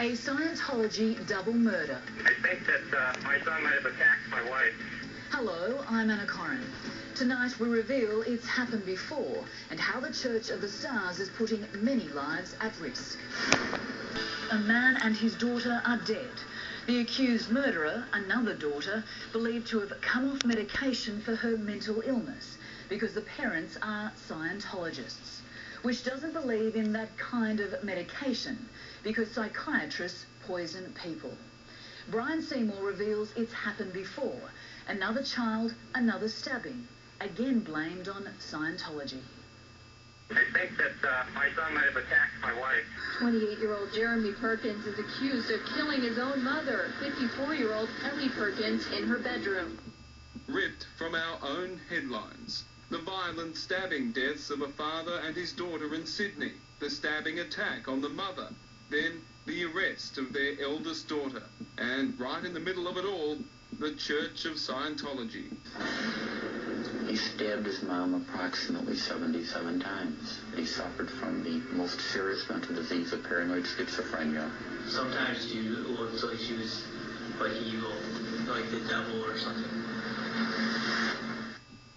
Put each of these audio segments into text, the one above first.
A Scientology double murder. I think that my son might have attacked my wife. Hello, I'm Anna Corrin. Tonight we reveal it's happened before and how the Church of the Stars is putting many lives at risk. A man and his daughter are dead. The accused murderer, another daughter, believed to have come off medication for her mental illness because the parents are Scientologists, which doesn't believe in that kind of medication because psychiatrists poison people. Brian Seymour reveals it's happened before. Another child, another stabbing, again blamed on Scientology. I think that my son might have attacked my wife. 28-year-old Jeremy Perkins is accused of killing his own mother, 54-year-old Kelly Perkins, in her bedroom. Ripped from our own headlines. The violent stabbing deaths of a father and his daughter in Sydney. The stabbing attack on the mother. Then the arrest of their eldest daughter. And right in the middle of it all, the Church of Scientology. He stabbed his mom approximately 77 times. He suffered from the most serious mental disease of paranoid schizophrenia. Sometimes she looked like she was like evil, like the devil or something.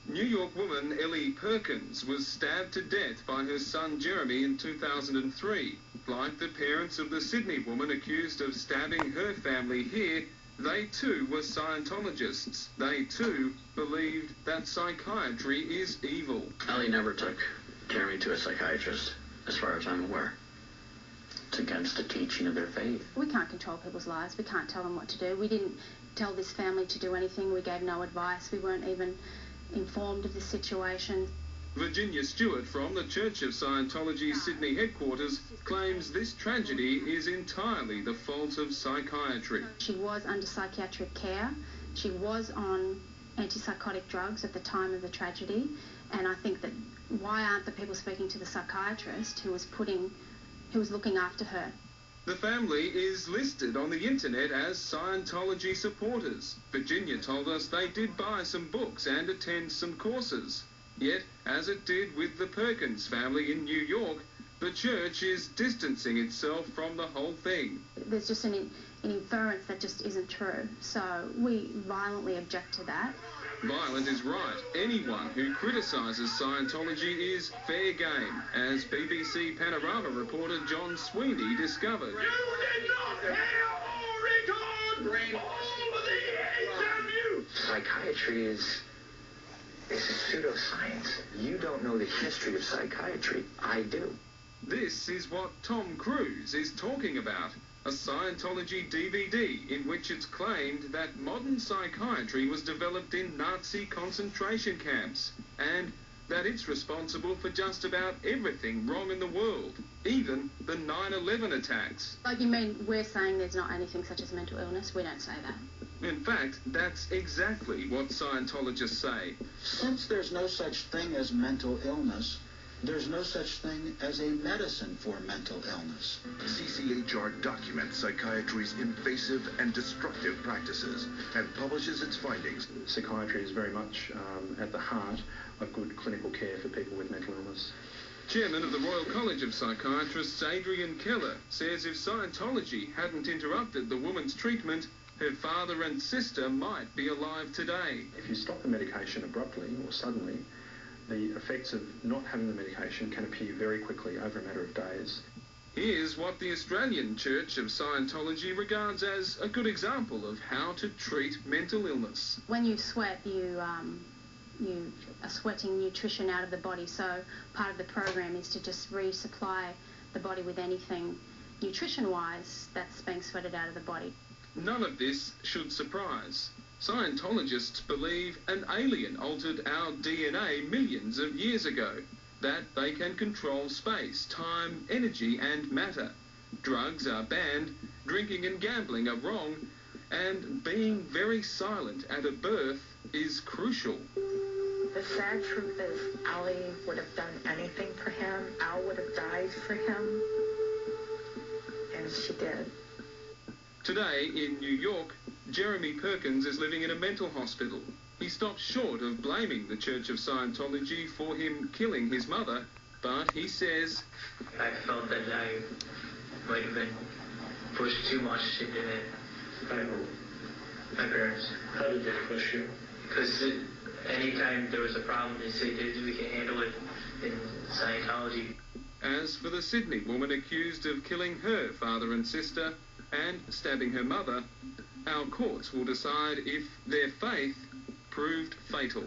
New York woman Ellie Perkins was stabbed to death by her son Jeremy in 2003. Like the parents of the Sydney woman accused of stabbing her family here, they too were Scientologists. They too believed that psychiatry is evil. Ellie never took Jeremy to a psychiatrist, as far as I'm aware. It's against the teaching of their faith. We can't control people's lives. We can't tell them what to do. We didn't tell this family to do anything. We gave no advice. We weren't even informed of the situation. Virginia Stewart from the Church of Scientology Sydney headquarters claims this tragedy is entirely the fault of psychiatry. She was under psychiatric care. She was on antipsychotic drugs at the time of the tragedy, and I think that why aren't the people speaking to the psychiatrist who was looking after her? The family is listed on the internet as Scientology supporters. Virginia told us they did buy some books and attend some courses. Yet, as it did with the Perkins family in New York, the church is distancing itself from the whole thing. There's just an inference that just isn't true. So we violently object to that. Violent is right. Anyone who criticises Scientology is fair game, as BBC Panorama reporter John Sweeney discovered. You did not hear or record all of the interview. Psychiatry is a pseudoscience. You don't know the history of psychiatry. I do. This is what Tom Cruise is talking about. A Scientology DVD in which it's claimed that modern psychiatry was developed in Nazi concentration camps and that it's responsible for just about everything wrong in the world, even the 9/11 attacks. Like you mean we're saying there's not anything such as mental illness? We don't say that. In fact, that's exactly what Scientologists say. Since there's no such thing as mental illness, there's no such thing as a medicine for mental illness. CCHR documents psychiatry's invasive and destructive practices and publishes its findings. Psychiatry is very much at the heart of good clinical care for people with mental illness. Chairman of the Royal College of Psychiatrists, Adrian Keller, says if Scientology hadn't interrupted the woman's treatment, her father and sister might be alive today. If you stop the medication abruptly or suddenly, the effects of not having the medication can appear very quickly over a matter of days. Here's what the Australian Church of Scientology regards as a good example of how to treat mental illness. When you sweat, you are sweating nutrition out of the body, so part of the program is to just resupply the body with anything nutrition-wise that's being sweated out of the body. None of this should surprise. Scientologists believe an alien altered our DNA millions of years ago, that they can control space, time, energy and matter. Drugs are banned, drinking and gambling are wrong, and being very silent at a birth is crucial. The sad truth is Ali would have done anything for him. Al would have died for him, and she did. Today in New York, Jeremy Perkins is living in a mental hospital. He stops short of blaming the Church of Scientology for him killing his mother, but he says, I felt that I might have been pushed too much into it. By who? My parents. How did they push you? Because anytime there was a problem, they say we can handle it in Scientology. As for the Sydney woman accused of killing her father and sister and stabbing her mother, our courts will decide if their faith proved fatal.